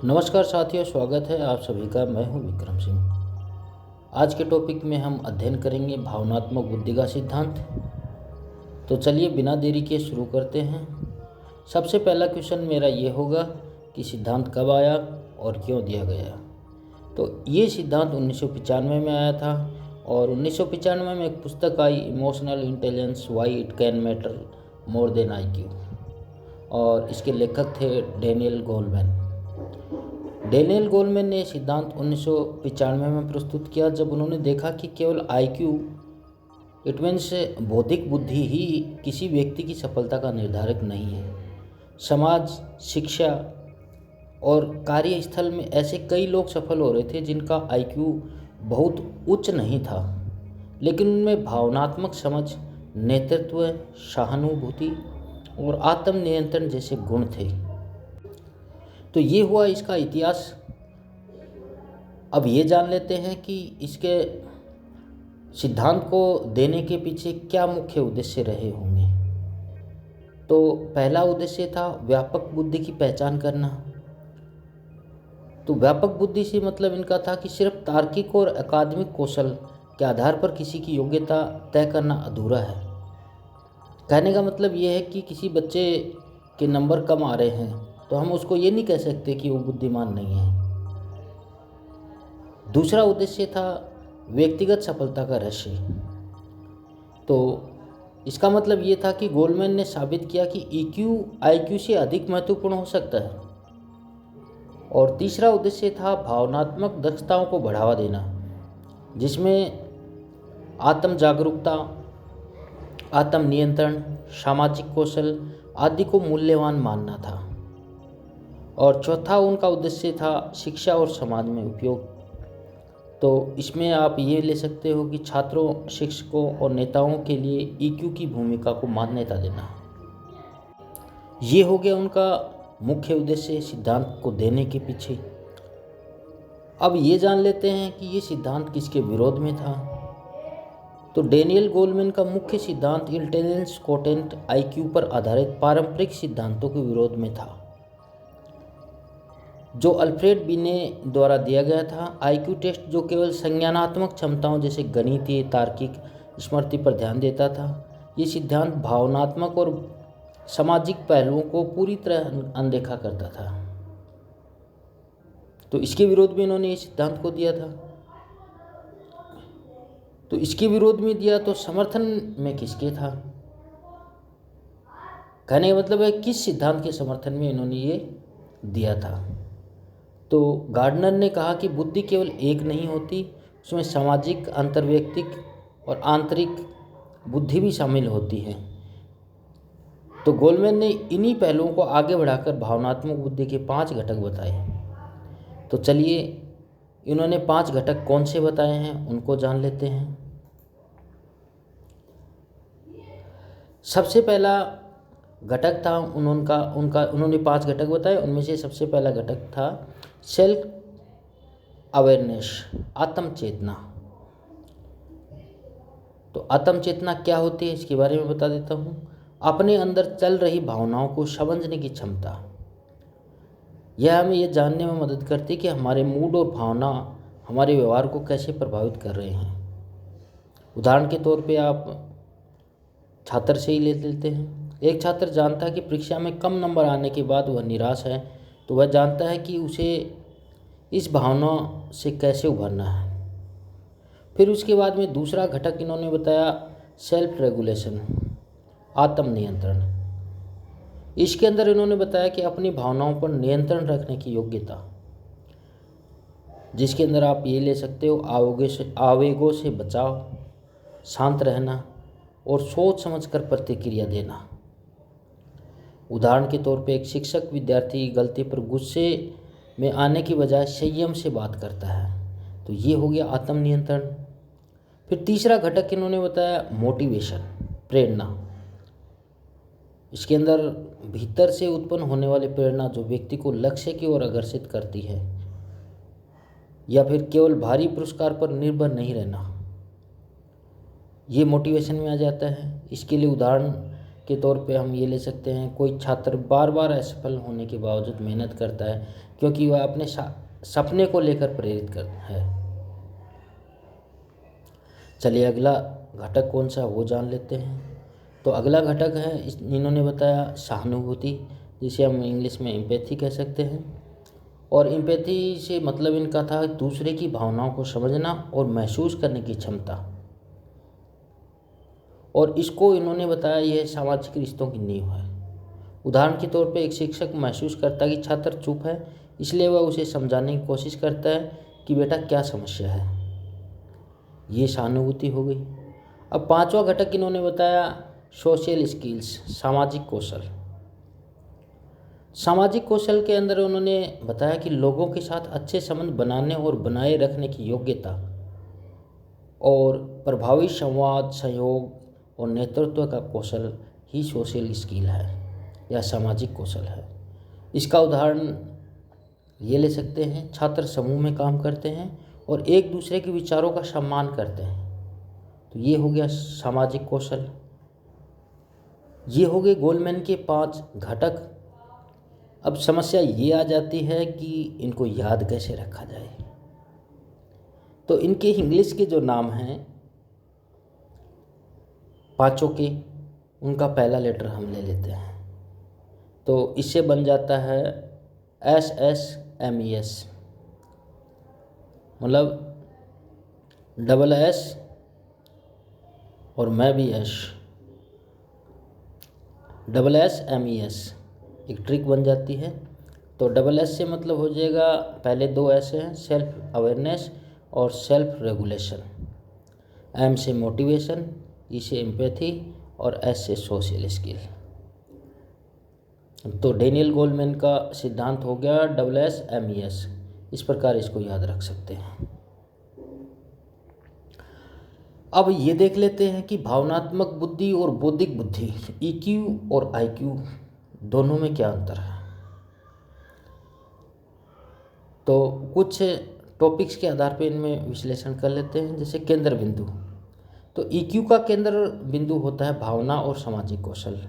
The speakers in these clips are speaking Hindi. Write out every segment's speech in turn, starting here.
नमस्कार साथियों, स्वागत है आप सभी का। मैं हूं विक्रम सिंह। आज के टॉपिक में हम अध्ययन करेंगे भावनात्मक बुद्धि का सिद्धांत। तो चलिए बिना देरी के शुरू करते हैं। सबसे पहला क्वेश्चन मेरा ये होगा कि सिद्धांत कब आया और क्यों दिया गया। तो ये सिद्धांत 1995 में आया था और 1995 में एक पुस्तक आई, emotional intelligence why it can matter more than IQ, और इसके लेखक थे डेनियल गोलमैन। डेनियल गोलमैन ने सिद्धांत 1995 में प्रस्तुत किया, जब उन्होंने देखा कि केवल IQ इट मीन्स बौद्धिक बुद्धि ही किसी व्यक्ति की सफलता का निर्धारक नहीं है। समाज, शिक्षा और कार्यस्थल में ऐसे कई लोग सफल हो रहे थे जिनका IQ बहुत उच्च नहीं था, लेकिन उनमें भावनात्मक समझ, नेतृत्व, सहानुभूति और आत्मनियंत्रण जैसे गुण थे। तो ये हुआ इसका इतिहास। अब ये जान लेते हैं कि इसके सिद्धांत को देने के पीछे क्या मुख्य उद्देश्य रहे होंगे। तो पहला उद्देश्य था व्यापक बुद्धि की पहचान करना। तो व्यापक बुद्धि से मतलब इनका था कि सिर्फ तार्किक और अकादमिक कौशल के आधार पर किसी की योग्यता तय करना अधूरा है। कहने का मतलब ये है कि किसी बच्चे के नंबर कम आ रहे हैं तो हम उसको ये नहीं कह सकते कि वो बुद्धिमान नहीं है। दूसरा उद्देश्य था व्यक्तिगत सफलता का रहस्य। तो इसका मतलब ये था कि गोलमैन ने साबित किया कि EQ IQ से अधिक महत्वपूर्ण हो सकता है। और तीसरा उद्देश्य था भावनात्मक दक्षताओं को बढ़ावा देना, जिसमें आत्म जागरूकता, आत्म नियंत्रण, सामाजिक कौशल आदि को मूल्यवान मानना था। और चौथा उनका उद्देश्य था शिक्षा और समाज में उपयोग। तो इसमें आप ये ले सकते हो कि छात्रों, शिक्षकों और नेताओं के लिए EQ की भूमिका को मान्यता देना। ये हो गया उनका मुख्य उद्देश्य सिद्धांत को देने के पीछे। अब ये जान लेते हैं कि ये सिद्धांत किसके विरोध में था। तो डेनियल गोलमैन का मुख्य सिद्धांत इंटेलिजेंस कोटेंट IQ पर आधारित पारंपरिक सिद्धांतों के विरोध में था, जो अल्फ्रेड बिने द्वारा दिया गया था। IQ टेस्ट, जो केवल संज्ञानात्मक क्षमताओं जैसे गणितीय, तार्किक, स्मृति पर ध्यान देता था, ये सिद्धांत भावनात्मक और सामाजिक पहलुओं को पूरी तरह अनदेखा करता था। तो इसके विरोध में इन्होंने ये सिद्धांत को दिया था। तो इसके विरोध में दिया तो समर्थन में किसके था? कहने का मतलब है किस सिद्धांत के समर्थन में इन्होंने ये दिया था। तो गार्डनर ने कहा कि बुद्धि केवल एक नहीं होती, उसमें सामाजिक, अंतर्वैयक्तिक और आंतरिक बुद्धि भी शामिल होती है। तो गोलमैन ने इन्हीं पहलुओं को आगे बढ़ाकर भावनात्मक बुद्धि के 5 घटक बताए। तो चलिए इन्होंने 5 घटक कौन से बताए हैं उनको जान लेते हैं। सबसे पहला घटक था उन्होंने 5 घटक बताए। उनमें से सबसे पहला घटक था सेल्फ अवेयरनेस, आत्म चेतना। तो आत्म चेतना क्या होती है इसके बारे में बता देता हूँ। अपने अंदर चल रही भावनाओं को समझने की क्षमता। यह हमें यह जानने में मदद करती है कि हमारे मूड और भावना हमारे व्यवहार को कैसे प्रभावित कर रहे हैं। उदाहरण के तौर पे आप छात्र से ही ले लेते हैं। एक छात्र जानता है कि परीक्षा में कम नंबर आने के बाद वह निराश है, तो वह जानता है कि उसे इस भावना से कैसे उभरना है। फिर उसके बाद में दूसरा घटक इन्होंने बताया सेल्फ रेगुलेशन, आत्म नियंत्रण। इसके अंदर इन्होंने बताया कि अपनी भावनाओं पर नियंत्रण रखने की योग्यता, जिसके अंदर आप ये ले सकते हो आवेगों से बचाव, शांत रहना और सोच समझकर प्रतिक्रिया देना। उदाहरण के तौर पे एक शिक्षक विद्यार्थी की गलती पर गुस्से में आने की बजाय संयम से बात करता है, तो ये हो गया आत्म नियंत्रण। फिर तीसरा घटक इन्होंने बताया मोटिवेशन, प्रेरणा। इसके अंदर भीतर से उत्पन्न होने वाली प्रेरणा जो व्यक्ति को लक्ष्य की ओर आकर्षित करती है, या फिर केवल भारी पुरस्कार पर निर्भर नहीं रहना, ये मोटिवेशन में आ जाता है। इसके लिए उदाहरण के तौर पे हम ये ले सकते हैं, कोई छात्र बार बार असफल होने के बावजूद मेहनत करता है क्योंकि वह अपने सपने को लेकर प्रेरित करता है। चलिए अगला घटक कौन सा वो जान लेते हैं। तो अगला घटक है, इन्होंने बताया सहानुभूति, जिसे हम इंग्लिश में एम्पैथी कह सकते हैं। और एम्पैथी से मतलब इनका था दूसरे की भावनाओं को समझना और महसूस करने की क्षमता। और इसको इन्होंने बताया यह सामाजिक रिश्तों की नींव है। उदाहरण के तौर पे एक शिक्षक महसूस करता है कि छात्र चुप है, इसलिए वह उसे समझाने की कोशिश करता है कि बेटा क्या समस्या है। ये सहानुभूति हो गई। अब पांचवा घटक इन्होंने बताया सोशल स्किल्स, सामाजिक कौशल। सामाजिक कौशल के अंदर उन्होंने बताया कि लोगों के साथ अच्छे संबंध बनाने और बनाए रखने की योग्यता और प्रभावी संवाद, सहयोग और नेतृत्व का कौशल ही सोशल स्किल है या सामाजिक कौशल है। इसका उदाहरण ये ले सकते हैं, छात्र समूह में काम करते हैं और एक दूसरे के विचारों का सम्मान करते हैं, तो ये हो गया सामाजिक कौशल। ये हो गए गोलमैन के 5 घटक। अब समस्या ये आ जाती है कि इनको याद कैसे रखा जाए। तो इनके इंग्लिश के जो नाम हैं पांचों के, उनका पहला लेटर हम ले लेते हैं। तो इससे बन जाता है SSMES, मतलब डबल S और मैं भी S, डबल SMES एक ट्रिक बन जाती है। तो डबल S से मतलब हो जाएगा, पहले 2 S हैं, सेल्फ अवेयरनेस और सेल्फ रेगुलेशन। M से मोटिवेशन, E से एम्पैथी और S से सोशल स्किल। तो डेनियल गोलमैन का सिद्धांत हो गया SSMES। इस प्रकार इसको याद रख सकते हैं। अब ये देख लेते हैं कि भावनात्मक बुद्धि और बौद्धिक बुद्धि EQ और IQ दोनों में क्या अंतर है। तो कुछ टॉपिक्स के आधार पर इनमें विश्लेषण कर लेते हैं। जैसे केंद्र बिंदु, तो EQ का केंद्र बिंदु होता है भावना और सामाजिक कौशल,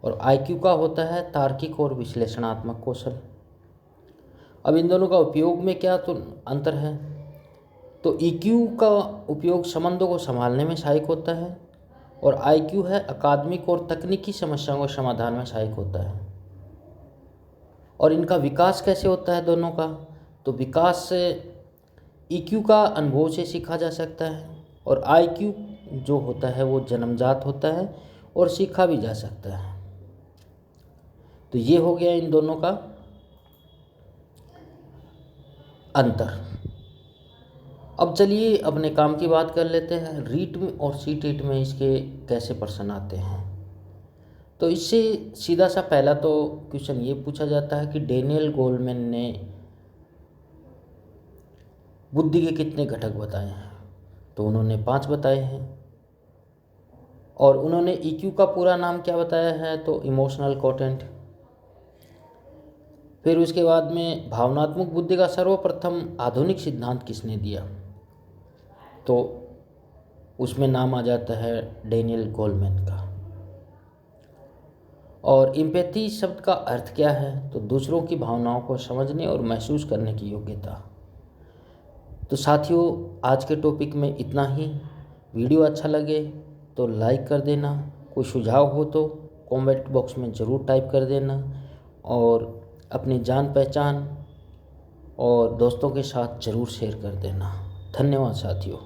और IQ का होता है तार्किक और विश्लेषणात्मक कौशल। अब इन दोनों का उपयोग में क्या तो अंतर है। तो EQ का उपयोग संबंधों को संभालने में सहायक होता है और IQ है अकादमिक और तकनीकी समस्याओं के समाधान में सहायक होता है। और इनका विकास कैसे होता है दोनों का, तो विकास से EQ का अनुभव से सीखा जा सकता है और IQ जो होता है वो जन्मजात होता है और सीखा भी जा सकता है। तो ये हो गया इन दोनों का अंतर। अब चलिए अपने काम की बात कर लेते हैं। रीट में और CTET में इसके कैसे प्रश्न आते हैं। तो इससे सीधा सा पहला तो क्वेश्चन ये पूछा जाता है कि डेनियल गोलमैन ने बुद्धि के कितने घटक बताए हैं। तो उन्होंने 5 बताए हैं। और उन्होंने EQ का पूरा नाम क्या बताया है, तो इमोशनल कोटेंट। फिर उसके बाद में भावनात्मक बुद्धि का सर्वप्रथम आधुनिक सिद्धांत किसने दिया, तो उसमें नाम आ जाता है डेनियल गोलमैन का। और एम्पैथी शब्द का अर्थ क्या है, तो दूसरों की भावनाओं को समझने और महसूस करने की योग्यता। तो साथियों आज के टॉपिक में इतना ही। वीडियो अच्छा लगे तो लाइक कर देना, कोई सुझाव हो तो कमेंट बॉक्स में ज़रूर टाइप कर देना, और अपनी जान पहचान और दोस्तों के साथ ज़रूर शेयर कर देना। धन्यवाद साथियों।